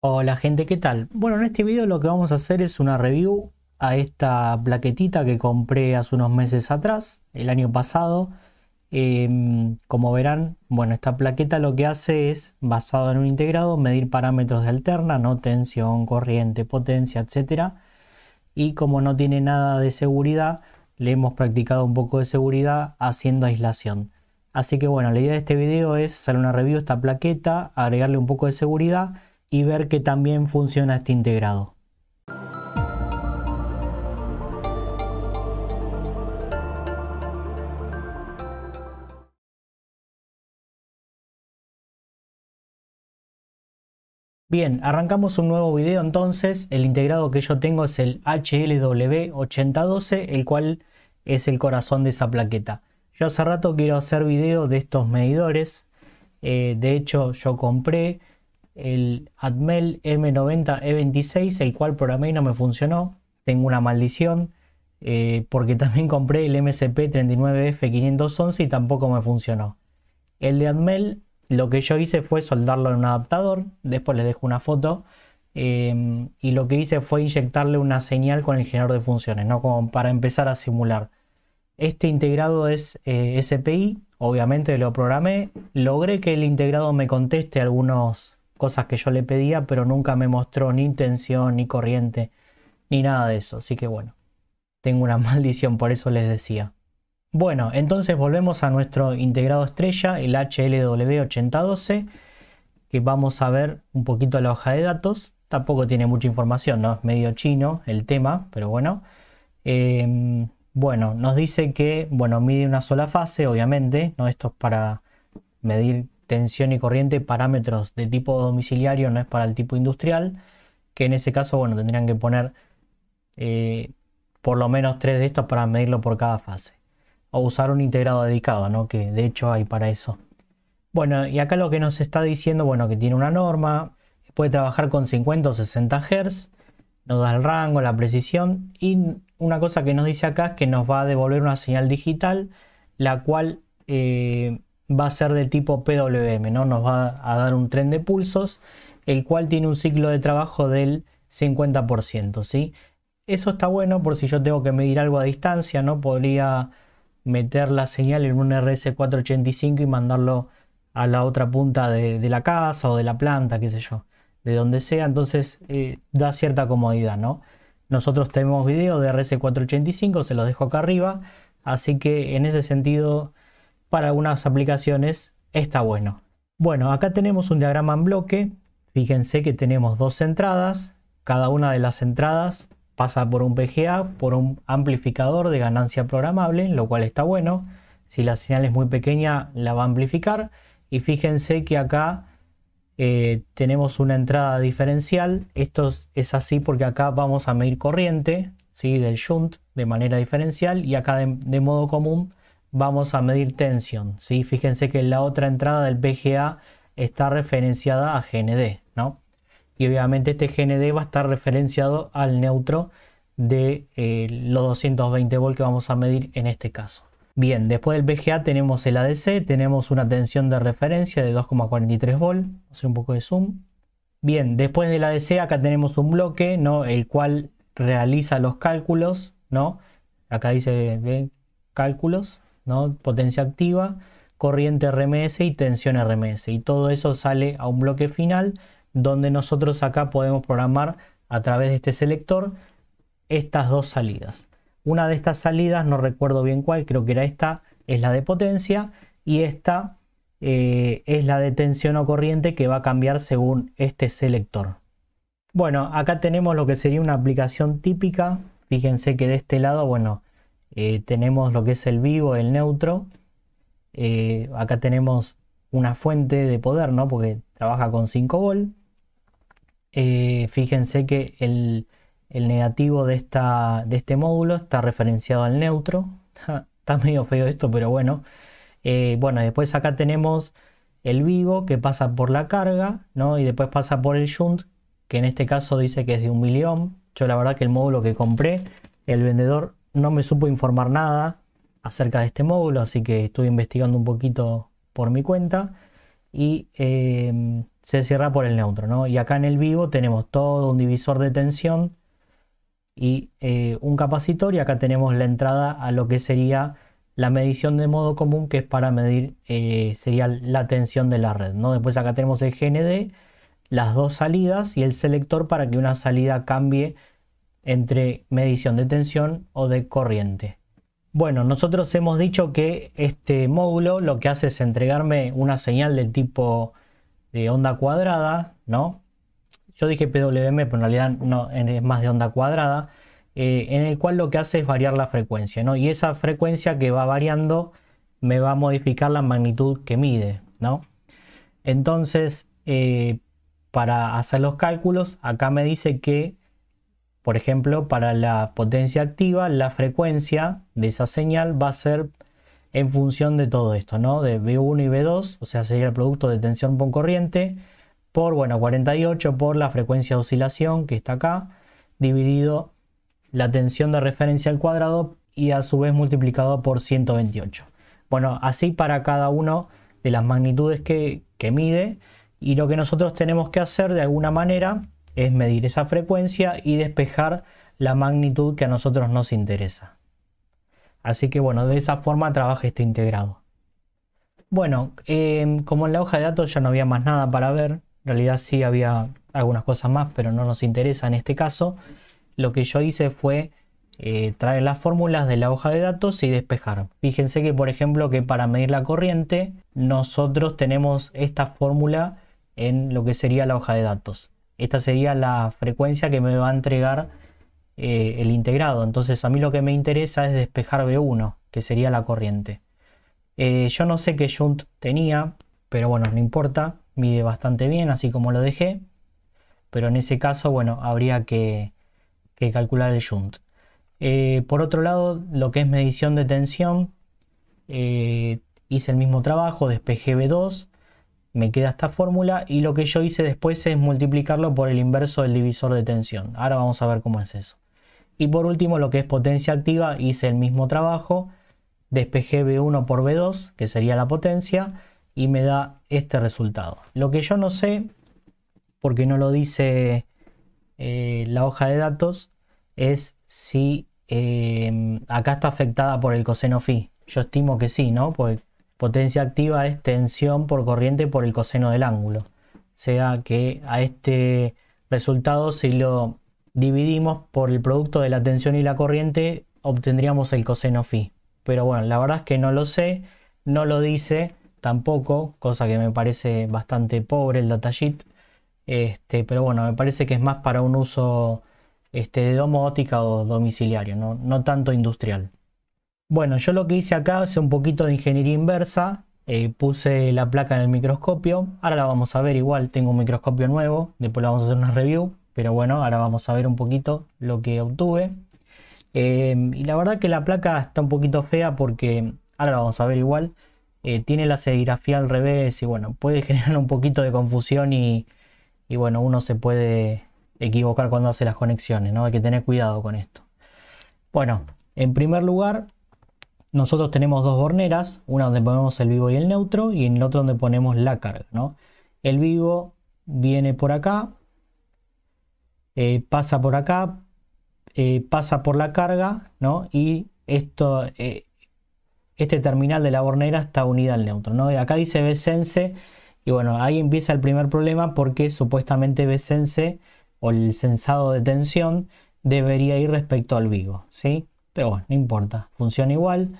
Hola gente, ¿qué tal? Bueno, en este video lo que vamos a hacer es una review a esta plaquetita que compré hace unos meses atrás, el año pasado. Como verán, bueno, esta plaqueta lo que hace es, basado en un integrado, medir parámetros de alterna, no tensión, corriente, potencia, etcétera. Y como no tiene nada de seguridad, le hemos practicado un poco de seguridad haciendo aislación. Así que bueno, la idea de este video es hacer una review de esta plaqueta, agregarle un poco de seguridad y ver que también funciona este integrado. Bien, arrancamos un nuevo video entonces. El integrado que yo tengo es el HLW8012, el cual es el corazón de esa plaqueta. Yo hace rato quiero hacer video de estos medidores. De hecho, yo compré el Atmel M90E26, el cual programé y no me funcionó. Tengo una maldición, porque también compré el MSP39F511 y tampoco me funcionó. El de Atmel, lo que yo hice fue soldarlo en un adaptador, después les dejo una foto, y lo que hice fue inyectarle una señal con el generador de funciones, ¿no? Como para empezar a simular. Este integrado es SPI, obviamente lo programé, logré que el integrado me conteste algunas cosas que yo le pedía, pero nunca me mostró ni tensión, ni corriente, ni nada de eso, así que bueno, tengo una maldición, por eso les decía. Bueno, entonces volvemos a nuestro integrado estrella, el HLW8012, que vamos a ver un poquito la hoja de datos. Tampoco tiene mucha información, ¿no? Es medio chino el tema, pero bueno. Bueno, nos dice que, bueno, mide una sola fase, obviamente, ¿no? Esto es para medir tensión y corriente, parámetros de tipo domiciliario, no es para el tipo industrial, que en ese caso, bueno, tendrían que poner por lo menos 3 de estos para medirlo por cada fase. O usar un integrado dedicado, ¿no? Que de hecho hay para eso. Bueno, y acá lo que nos está diciendo, bueno, que tiene una norma, puede trabajar con 50 o 60 Hz, nos da el rango, la precisión, y una cosa que nos dice acá es que nos va a devolver una señal digital, la cual va a ser del tipo PWM, ¿no? Nos va a dar un tren de pulsos, el cual tiene un ciclo de trabajo del 50%, ¿sí? Eso está bueno por si yo tengo que medir algo a distancia, ¿no? Podría meter la señal en un RS485 y mandarlo a la otra punta de la casa o de la planta, qué sé yo, de donde sea. Entonces da cierta comodidad, ¿no? Nosotros tenemos video de RS485, se los dejo acá arriba, así que en ese sentido, para algunas aplicaciones está bueno. Bueno, acá tenemos un diagrama en bloque. Fíjense que tenemos dos entradas. Cada una de las entradas pasa por un VGA, por un amplificador de ganancia programable, lo cual está bueno. Si la señal es muy pequeña, la va a amplificar. Y fíjense que acá tenemos una entrada diferencial. Esto es así porque acá vamos a medir corriente, ¿sí? Del shunt de manera diferencial, y acá de modo común vamos a medir tensión, ¿sí? Fíjense que la otra entrada del VGA está referenciada a GND, ¿no? Y obviamente este GND va a estar referenciado al neutro de los 220 volt que vamos a medir en este caso. Bien, después del VGA tenemos el ADC, tenemos una tensión de referencia de 2,43 volt. Vamos a hacer un poco de zoom. Bien, después del ADC acá tenemos un bloque, ¿no? El cual realiza los cálculos, ¿no? Acá dice cálculos, ¿no? Potencia activa, corriente RMS y tensión RMS. Y todo eso sale a un bloque final donde nosotros acá podemos programar a través de este selector estas dos salidas. Una de estas salidas, no recuerdo bien cuál, creo que era esta, es la de potencia, y esta es la de tensión o corriente, que va a cambiar según este selector. Bueno, acá tenemos lo que sería una aplicación típica. Fíjense que de este lado, bueno, tenemos lo que es el vivo, el neutro. Acá tenemos una fuente de poder, ¿no? Porque trabaja con 5 volt. Fíjense que el negativo de este módulo está referenciado al neutro. Está medio feo esto, pero bueno. Bueno, después acá tenemos el vivo que pasa por la carga, ¿no? Y después pasa por el shunt, que en este caso dice que es de 1 miliohm. Yo la verdad que el módulo que compré, el vendedor no me supo informar nada acerca de este módulo, así que estuve investigando un poquito por mi cuenta. Y se cierra por el neutro, ¿no? Y acá en el vivo tenemos todo un divisor de tensión y un capacitor, y acá tenemos la entrada a lo que sería la medición de modo común, que es para medir sería la tensión de la red, ¿no? Después acá tenemos el GND, las dos salidas y el selector para que una salida cambie entre medición de tensión o de corriente. Bueno, nosotros hemos dicho que este módulo lo que hace es entregarme una señal del tipo de onda cuadrada, ¿no? Yo dije PWM, pero en realidad no, es más de onda cuadrada, en el cual lo que hace es variar la frecuencia, ¿no? Y esa frecuencia que va variando me va a modificar la magnitud que mide, ¿no? Entonces, para hacer los cálculos, acá me dice que, por ejemplo, para la potencia activa, la frecuencia de esa señal va a ser en función de todo esto, ¿no? De V1 y V2, o sea, sería el producto de tensión por corriente, por, bueno, 48 por la frecuencia de oscilación, que está acá, dividido la tensión de referencia al cuadrado y a su vez multiplicado por 128. Bueno, así para cada uno de las magnitudes que mide, y lo que nosotros tenemos que hacer de alguna manera es medir esa frecuencia y despejar la magnitud que a nosotros nos interesa. Así que bueno, de esa forma trabaja este integrado. Bueno, como en la hoja de datos ya no había más nada para ver, en realidad sí había algunas cosas más, pero no nos interesa en este caso. Lo que yo hice fue traer las fórmulas de la hoja de datos y despejar. Fíjense que, por ejemplo, que para medir la corriente nosotros tenemos esta fórmula en lo que sería la hoja de datos. Esta sería la frecuencia que me va a entregar el integrado. Entonces a mí lo que me interesa es despejar V1, que sería la corriente. Yo no sé qué shunt tenía, pero bueno, no importa, mide bastante bien así como lo dejé, pero en ese caso, bueno, habría que calcular el shunt. Por otro lado, lo que es medición de tensión, hice el mismo trabajo, despejé V2, me queda esta fórmula, y lo que yo hice después es multiplicarlo por el inverso del divisor de tensión. Ahora vamos a ver cómo es eso. Y por último, lo que es potencia activa, hice el mismo trabajo, despejé V1 por V2, que sería la potencia, y me da este resultado. Lo que yo no sé, porque no lo dice la hoja de datos, es si acá está afectada por el coseno phi. Yo estimo que sí, ¿no? Porque potencia activa es tensión por corriente por el coseno del ángulo. O sea que a este resultado, si lo dividimos por el producto de la tensión y la corriente, obtendríamos el coseno phi. Pero bueno, la verdad es que no lo sé, no lo dice tampoco, cosa que me parece bastante pobre el datasheet. Pero bueno, me parece que es más para un uso de domótica o domiciliario, no tanto industrial. Bueno, yo lo que hice acá es un poquito de ingeniería inversa. Puse la placa en el microscopio. Ahora la vamos a ver igual, tengo un microscopio nuevo. Después la vamos a hacer una review. Pero bueno, ahora vamos a ver un poquito lo que obtuve. Y la verdad que la placa está un poquito fea porque, ahora la vamos a ver igual, tiene la serigrafía al revés y bueno, puede generar un poquito de confusión y bueno, uno se puede equivocar cuando hace las conexiones, ¿no? Hay que tener cuidado con esto. Bueno, en primer lugar, nosotros tenemos dos borneras, una donde ponemos el vivo y el neutro y en el otro donde ponemos la carga, ¿no? El vivo viene por acá, pasa por acá, pasa por la carga, ¿no? Y esto, este terminal de la bornera está unida al neutro, ¿no? Y acá dice V-Sense y bueno, ahí empieza el primer problema porque supuestamente V-Sense o el sensado de tensión debería ir respecto al vivo, ¿sí? Pero bueno, no importa, funciona igual.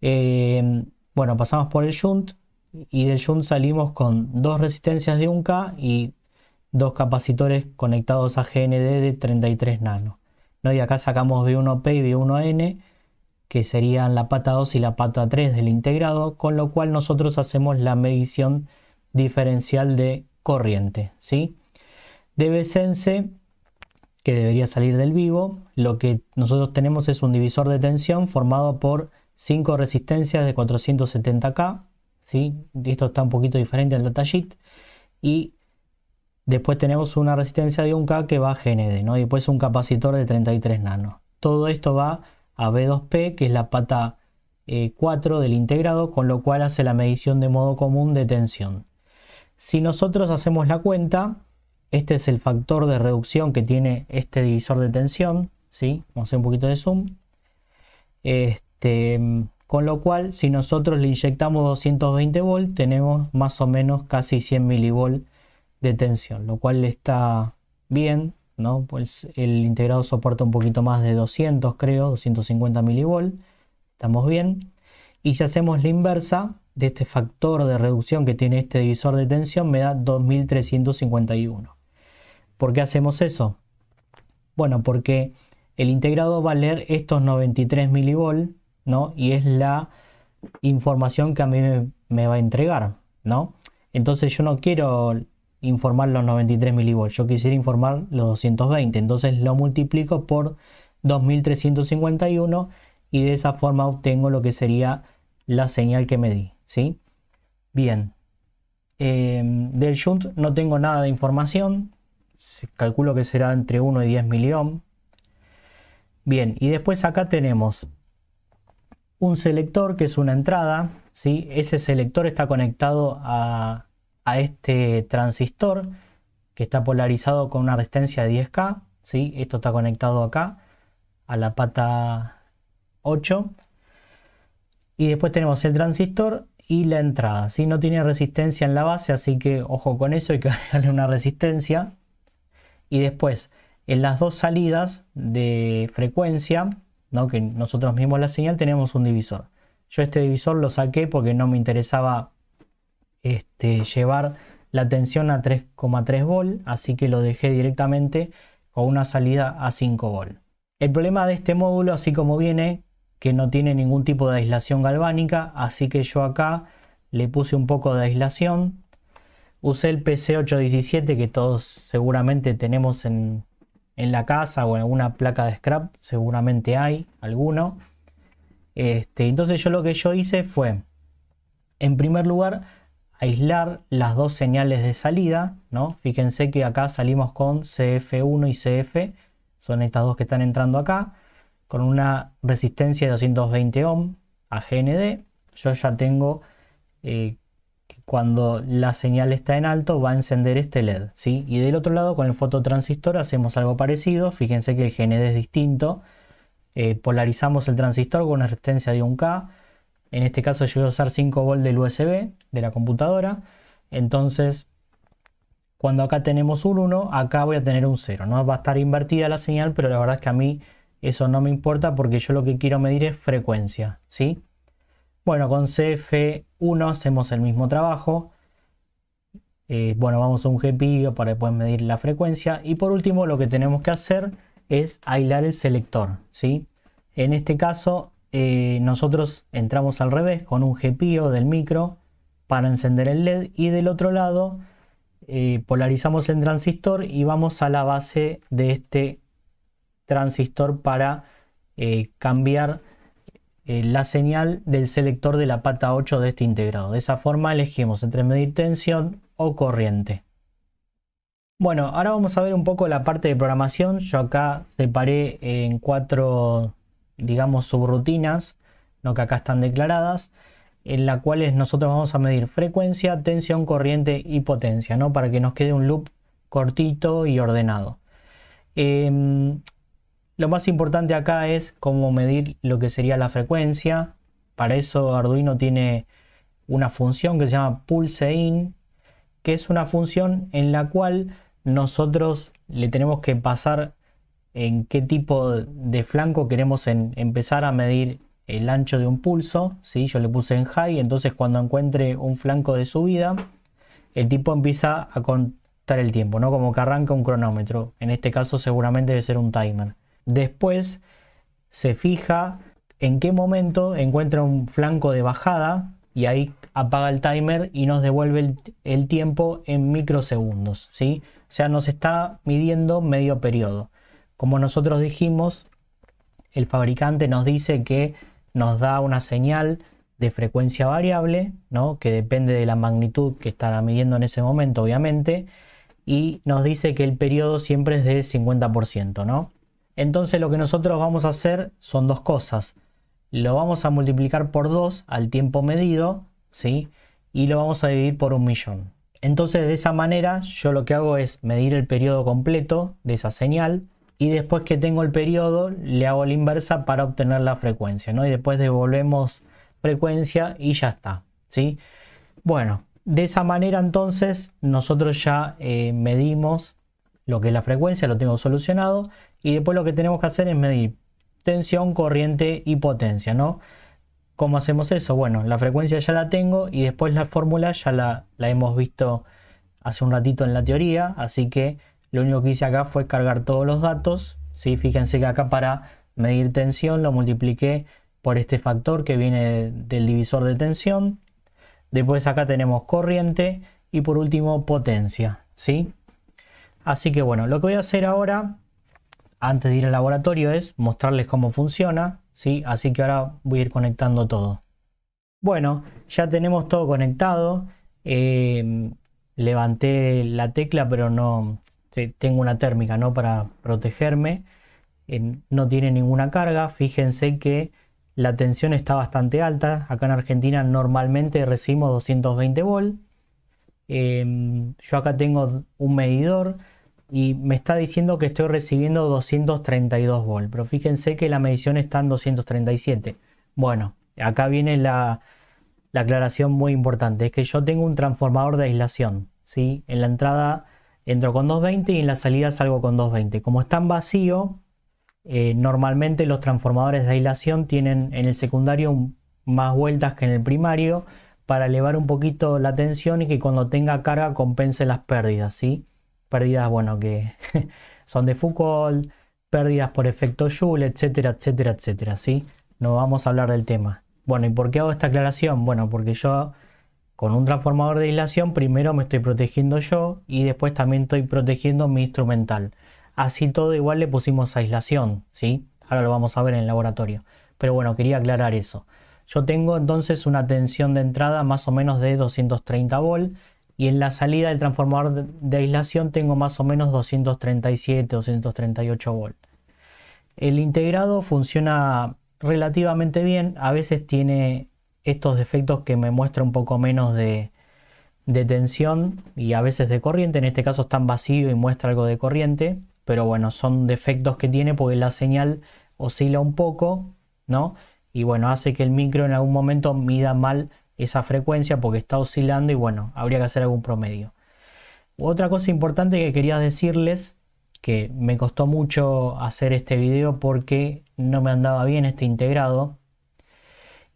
Bueno, pasamos por el shunt y del shunt salimos con dos resistencias de 1K y dos capacitores conectados a GND de 33 nano, ¿no? Y acá sacamos V1P y V1N, que serían la pata 2 y la pata 3 del integrado, con lo cual nosotros hacemos la medición diferencial de corriente, ¿sí? De V-Sense, que debería salir del vivo, lo que nosotros tenemos es un divisor de tensión formado por 5 resistencias de 470K, ¿sí? Esto está un poquito diferente al datasheet. Y después tenemos una resistencia de 1K que va a GND, ¿no? Y después un capacitor de 33 nano. Todo esto va a V2P, que es la pata 4 del integrado, con lo cual hace la medición de modo común de tensión. Si nosotros hacemos la cuenta, este es el factor de reducción que tiene este divisor de tensión, ¿sí? Vamos a hacer un poquito de zoom. Con lo cual, si nosotros le inyectamos 220 volts, tenemos más o menos casi 100 milivolts de tensión, lo cual está bien, ¿no? Pues el integrado soporta un poquito más de 200, creo, 250 milivolts. Estamos bien. Y si hacemos la inversa de este factor de reducción que tiene este divisor de tensión, me da 2351. ¿Por qué hacemos eso? Bueno, porque el integrado va a leer estos 93 milivolts, ¿no? Y es la información que a mí me va a entregar, ¿no? Entonces yo no quiero informar los 93 milivolts, yo quisiera informar los 220. Entonces lo multiplico por 2351 y de esa forma obtengo lo que sería la señal que medí, ¿sí? Bien. Del shunt no tengo nada de información. Calculo que será entre 1 y 10 miliohm. Bien, y después acá tenemos un selector que es una entrada, ¿sí? Ese selector está conectado a este transistor que está polarizado con una resistencia de 10K, ¿sí? Esto está conectado acá a la pata 8. Y después tenemos el transistor y la entrada, ¿sí? No tiene resistencia en la base, así que ojo con eso, hay que darle una resistencia. Y después en las dos salidas de frecuencia, ¿no? Que nosotros mismos la señal, tenemos un divisor. Yo este divisor lo saqué porque no me interesaba llevar la tensión a 3,3 volt, así que lo dejé directamente con una salida a 5 volt. El problema de este módulo, así como viene, que no tiene ningún tipo de aislación galvánica, así que yo acá le puse un poco de aislación. Usé el PC817 que todos seguramente tenemos en la casa o en alguna placa de scrap, seguramente hay alguno. Entonces yo lo que yo hice fue, en primer lugar, aislar las dos señales de salida, ¿no? Fíjense que acá salimos con CF1 y CF, son estas dos que están entrando acá, con una resistencia de 220 ohm a GND. Yo ya tengo que cuando la señal está en alto va a encender este LED, ¿sí? Y del otro lado con el fototransistor hacemos algo parecido. Fíjense que el GND es distinto. Polarizamos el transistor con una resistencia de 1K. En este caso yo voy a usar 5 volts del USB de la computadora. Entonces cuando acá tenemos un 1, acá voy a tener un 0, ¿no? Va a estar invertida la señal, pero la verdad es que a mí eso no me importa porque yo lo que quiero medir es frecuencia, ¿sí? Bueno, con CF1 hacemos el mismo trabajo. Bueno, vamos a un GPIO para después medir la frecuencia. Y por último lo que tenemos que hacer es aislar el selector, ¿sí? En este caso nosotros entramos al revés con un GPIO del micro para encender el LED. Y del otro lado polarizamos el transistor y vamos a la base de este transistor para cambiar la señal del selector de la pata 8 de este integrado. De esa forma elegimos entre medir tensión o corriente. Bueno, ahora vamos a ver un poco la parte de programación. Yo acá separé en 4, digamos, subrutinas, ¿no? Que acá están declaradas, en las cuales nosotros vamos a medir frecuencia, tensión, corriente y potencia, ¿no? Para que nos quede un loop cortito y ordenado. Lo más importante acá es cómo medir lo que sería la frecuencia. Para eso Arduino tiene una función que se llama pulseIn, que es una función en la cual nosotros le tenemos que pasar en qué tipo de flanco queremos empezar a medir el ancho de un pulso, ¿sí? Yo le puse en high, entonces cuando encuentre un flanco de subida, el tipo empieza a contar el tiempo, ¿no? Como que arranca un cronómetro. En este caso seguramente debe ser un timer. Después se fija en qué momento encuentra un flanco de bajada y ahí apaga el timer y nos devuelve el tiempo en microsegundos, ¿sí? O sea, nos está midiendo medio periodo. Como nosotros dijimos, el fabricante nos dice que nos da una señal de frecuencia variable, ¿no? Que depende de la magnitud que estará midiendo en ese momento, obviamente, y nos dice que el periodo siempre es de 50%, ¿no? Entonces lo que nosotros vamos a hacer son dos cosas. Lo vamos a multiplicar por 2 al tiempo medido, ¿sí? Y lo vamos a dividir por 1.000.000. Entonces de esa manera yo lo que hago es medir el periodo completo de esa señal y después que tengo el periodo le hago la inversa para obtener la frecuencia, ¿no? Y después devolvemos frecuencia y ya está, ¿sí? Bueno, de esa manera entonces nosotros ya medimos lo que es la frecuencia, lo tengo solucionado y después lo que tenemos que hacer es medir tensión, corriente y potencia, ¿no? ¿Cómo hacemos eso? Bueno, la frecuencia ya la tengo y después la fórmula ya la hemos visto hace un ratito en la teoría, así que lo único que hice acá fue cargar todos los datos, ¿sí? Fíjense que acá para medir tensión lo multipliqué por este factor que viene del divisor de tensión. Después acá tenemos corriente y por último potencia, ¿sí? Así que bueno, lo que voy a hacer ahora, antes de ir al laboratorio, es mostrarles cómo funciona, ¿sí? Así que ahora voy a ir conectando todo. Bueno, ya tenemos todo conectado. Levanté la tecla, pero no tengo una térmica, ¿no? Para protegerme. No tiene ninguna carga. Fíjense que la tensión está bastante alta. Acá en Argentina normalmente recibimos 220 volt. Yo acá tengo un medidor y me está diciendo que estoy recibiendo 232 volt, pero fíjense que la medición está en 237. Bueno, acá viene la aclaración muy importante, es que yo tengo un transformador de aislación, ¿sí? En la entrada entro con 220 y en la salida salgo con 220. Como está en vacío, normalmente los transformadores de aislación tienen en el secundario más vueltas que en el primario para elevar un poquito la tensión y que cuando tenga carga compense las pérdidas, ¿sí? Pérdidas, bueno, que son de Foucault, pérdidas por efecto Joule, etcétera, etcétera, etcétera, ¿sí? No vamos a hablar del tema. Bueno, ¿y por qué hago esta aclaración? Bueno, porque yo con un transformador de aislación primero me estoy protegiendo yo y después también estoy protegiendo mi instrumental. Así todo igual le pusimos aislación, ¿sí? Ahora lo vamos a ver en el laboratorio. Pero bueno, quería aclarar eso. Yo tengo entonces una tensión de entrada más o menos de 230 volt y en la salida del transformador de aislación tengo más o menos 237, 238 volt. El integrado funciona relativamente bien, a veces tiene estos defectos que me muestra un poco menos de tensión y a veces de corriente, en este caso está en vacío y muestra algo de corriente, pero bueno, son defectos que tiene porque la señal oscila un poco, ¿no? Y bueno, hace que el micro en algún momento mida mal esa frecuencia porque está oscilando y bueno, habría que hacer algún promedio. Otra cosa importante que quería decirles, que me costó mucho hacer este video porque no me andaba bien este integrado,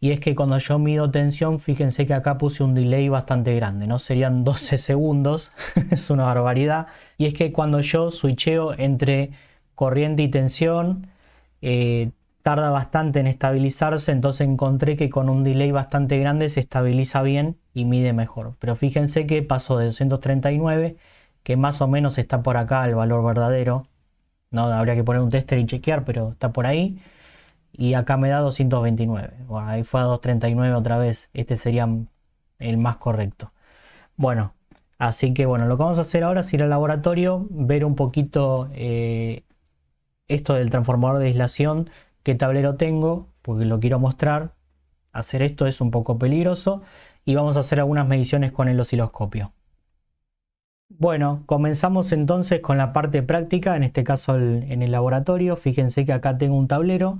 y es que cuando yo mido tensión, fíjense que acá puse un delay bastante grande, ¿no? Serían 12 segundos, es una barbaridad, y es que cuando yo switcheo entre corriente y tensión, tarda bastante en estabilizarse, entonces encontré que con un delay bastante grande se estabiliza bien y mide mejor. Pero fíjense que pasó de 239, que más o menos está por acá el valor verdadero, ¿no? Habría que poner un tester y chequear, pero está por ahí. Y acá me da 229. Bueno, ahí fue a 239 otra vez. Este sería el más correcto. Bueno, así que bueno, lo que vamos a hacer ahora es ir al laboratorio, ver un poquito esto del transformador de aislación, qué tablero tengo, porque lo quiero mostrar. Hacer esto es un poco peligroso y vamos a hacer algunas mediciones con el osciloscopio. Bueno, comenzamos entonces con la parte práctica, en este caso en el laboratorio. Fíjense que acá tengo un tablero,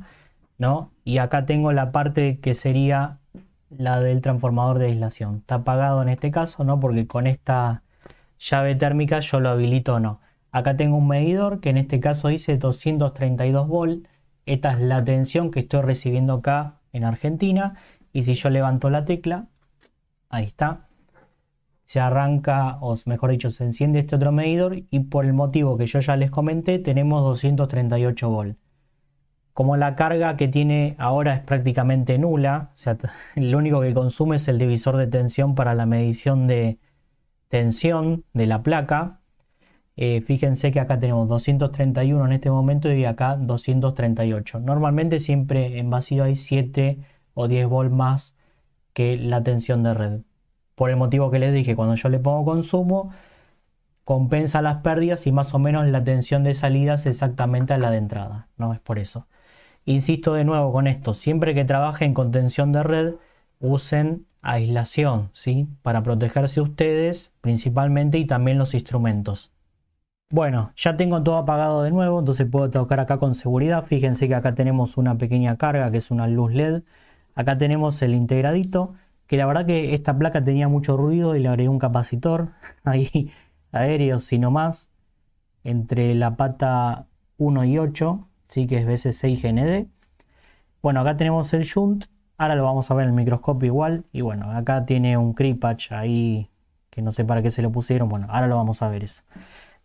¿no? Y acá tengo la parte que sería la del transformador de aislación. Está apagado en este caso, ¿no? Porque con esta llave térmica yo lo habilito o no. Acá tengo un medidor que en este caso dice 232 volt. Esta es la tensión que estoy recibiendo acá en Argentina. Y si yo levanto la tecla, ahí está, se arranca, o mejor dicho, se enciende este otro medidor y por el motivo que yo ya les comenté, tenemos 238 volt. Como la carga que tiene ahora es prácticamente nula, o sea, lo único que consume es el divisor de tensión para la medición de tensión de la placa. Fíjense que acá tenemos 231 en este momento y acá 238. Normalmente siempre en vacío hay 7 o 10 volt más que la tensión de red. Por el motivo que les dije, cuando yo le pongo consumo, compensa las pérdidas y más o menos la tensión de salida es exactamente a la de entrada, ¿no? Es por eso. Insisto de nuevo con esto, siempre que trabajen con tensión de red, usen aislación, ¿sí? Para protegerse ustedes principalmente y también los instrumentos. Bueno, ya tengo todo apagado de nuevo, entonces puedo tocar acá con seguridad. Fíjense que acá tenemos una pequeña carga que es una luz LED. Acá tenemos el integradito, que la verdad que esta placa tenía mucho ruido y le agregué un capacitor ahí aéreo, sino más, entre la pata 1 y 8, ¿sí? Que es BC6 GND. Bueno, acá tenemos el shunt, ahora lo vamos a ver en el microscopio igual. Y bueno, acá tiene un creep patch ahí, que no sé para qué se lo pusieron. Bueno, ahora lo vamos a ver eso.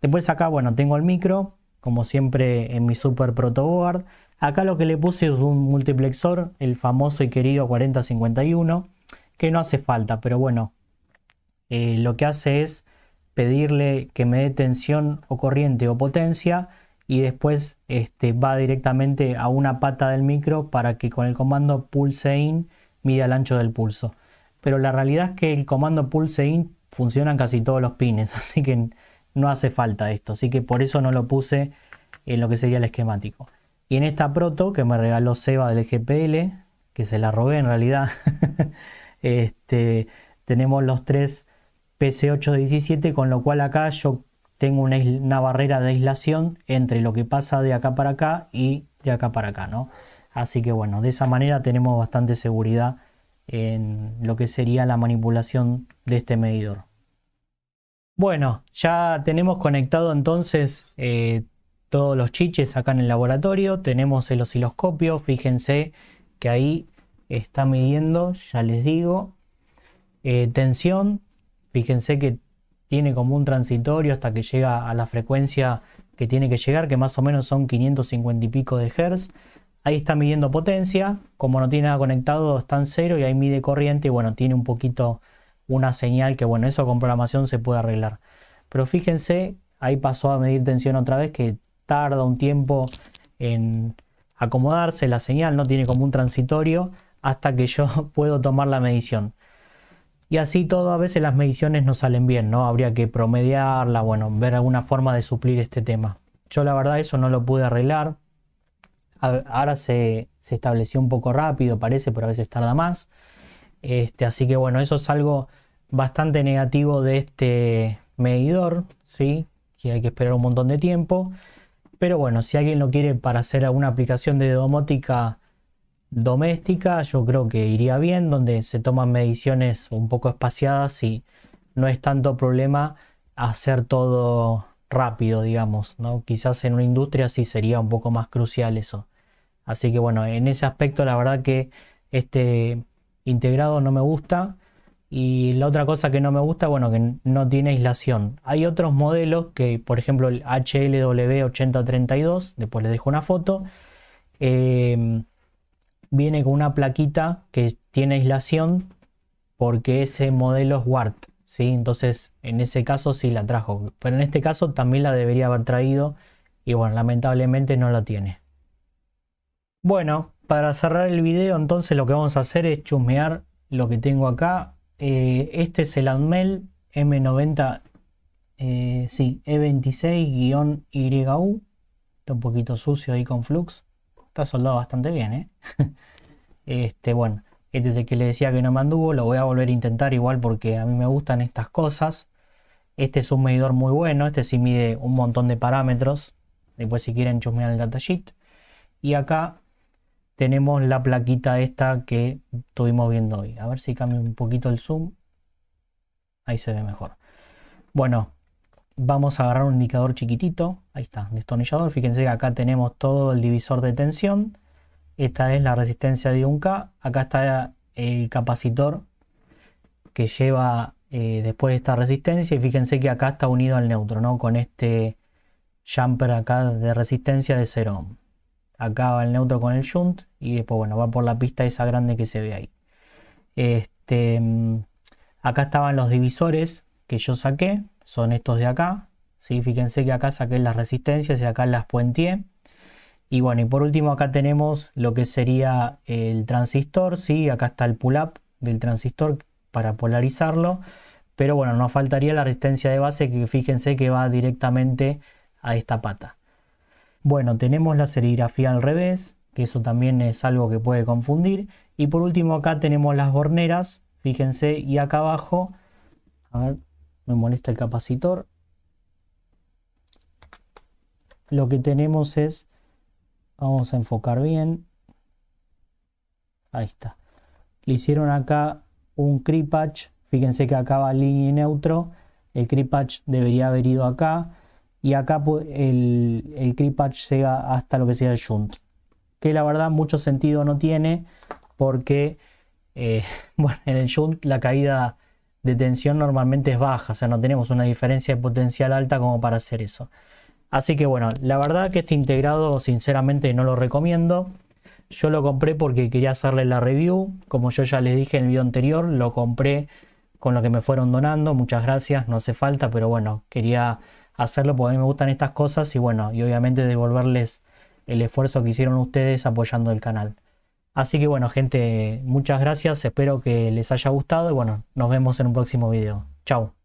Después acá, bueno, tengo el micro, como siempre en mi super protoboard. Acá lo que le puse es un multiplexor, el famoso y querido 4051, que no hace falta, pero bueno, lo que hace es pedirle que me dé tensión o corriente o potencia y después va directamente a una pata del micro para que con el comando pulse in mida el ancho del pulso. Pero la realidad es que el comando pulse in funciona en casi todos los pines, así que no hace falta esto, así que por eso no lo puse en lo que sería el esquemático. Y en esta proto que me regaló Seba del GPL, que se la robé en realidad, tenemos los tres PC817, con lo cual acá yo tengo una barrera de aislación entre lo que pasa de acá para acá y de acá para acá, ¿no? Así que bueno, de esa manera tenemos bastante seguridad en lo que sería la manipulación de este medidor. Bueno, ya tenemos conectado entonces todos los chiches acá en el laboratorio. Tenemos el osciloscopio, fíjense que ahí está midiendo, ya les digo, tensión. Fíjense que tiene como un transitorio hasta que llega a la frecuencia que tiene que llegar, que más o menos son 550 y pico de Hz. Ahí está midiendo potencia, como no tiene nada conectado está en cero y ahí mide corriente y bueno, tiene un poquito una señal que bueno, eso con programación se puede arreglar. Pero fíjense, ahí pasó a medir tensión otra vez, que tarda un tiempo en acomodarse la señal, no tiene como un transitorio hasta que yo puedo tomar la medición. Y así todo, a veces las mediciones no salen bien, ¿no? Habría que promediarla, bueno, ver alguna forma de suplir este tema. Yo la verdad eso no lo pude arreglar. Ahora se estableció un poco rápido, parece, pero a veces tarda más. Así que bueno, eso es algo bastante negativo de este medidor, ¿sí? Que hay que esperar un montón de tiempo. Pero bueno, si alguien lo quiere para hacer alguna aplicación de domótica doméstica, yo creo que iría bien, donde se toman mediciones un poco espaciadas y no es tanto problema hacer todo rápido, digamos, ¿no? Quizás en una industria sí sería un poco más crucial eso. Así que bueno, en ese aspecto la verdad que este integrado no me gusta. Y la otra cosa que no me gusta, bueno, que no tiene aislación. Hay otros modelos que, por ejemplo, el HLW8032, después les dejo una foto, viene con una plaquita que tiene aislación porque ese modelo es Ward, ¿sí? Entonces, en ese caso sí la trajo. Pero en este caso también la debería haber traído y bueno, lamentablemente no la tiene. Bueno, para cerrar el video, entonces lo que vamos a hacer es chusmear lo que tengo acá. Este es el Atmel M90, sí, E26-YU. Está un poquito sucio ahí con flux. Está soldado bastante bien, ¿eh? Bueno, este es el que le decía que no me anduvo. Lo voy a volver a intentar igual porque a mí me gustan estas cosas. Este es un medidor muy bueno. Este sí mide un montón de parámetros. Después si quieren chusmear el datasheet. Y acá tenemos la plaquita esta que estuvimos viendo hoy. A ver si cambio un poquito el zoom. Ahí se ve mejor. Bueno, vamos a agarrar un indicador chiquitito. Ahí está, destornillador. Fíjense que acá tenemos todo el divisor de tensión. Esta es la resistencia de 1K. Acá está el capacitor que lleva después de esta resistencia. Y fíjense que acá está unido al neutro, ¿no? Con este jumper acá de resistencia de 0 ohm. Acá va el neutro con el shunt y después bueno, va por la pista esa grande que se ve ahí. Acá estaban los divisores que yo saqué, son estos de acá, ¿sí? Fíjense que acá saqué las resistencias y acá las puenteé. Y bueno, y por último acá tenemos lo que sería el transistor, ¿sí? Acá está el pull-up del transistor para polarizarlo. Pero bueno, nos faltaría la resistencia de base, que fíjense que va directamente a esta pata. Bueno, tenemos la serigrafía al revés, que eso también es algo que puede confundir. Y por último acá tenemos las borneras. Fíjense, y acá abajo, a ver, me molesta el capacitor. Lo que tenemos es, vamos a enfocar bien. Ahí está. Le hicieron acá un creep patch. Fíjense que acá va línea y neutro. El creep patch debería haber ido acá. Y acá el creep patch llega hasta lo que sería el shunt. Que la verdad mucho sentido no tiene. Porque bueno, en el shunt la caída de tensión normalmente es baja. O sea, no tenemos una diferencia de potencial alta como para hacer eso. Así que bueno, la verdad que este integrado sinceramente no lo recomiendo. Yo lo compré porque quería hacerle la review. Como yo ya les dije en el video anterior, lo compré con lo que me fueron donando. Muchas gracias, no hace falta, pero bueno, quería hacerlo porque a mí me gustan estas cosas y bueno, y obviamente devolverles el esfuerzo que hicieron ustedes apoyando el canal. Así que bueno, gente, muchas gracias, espero que les haya gustado y bueno, nos vemos en un próximo video. Chao.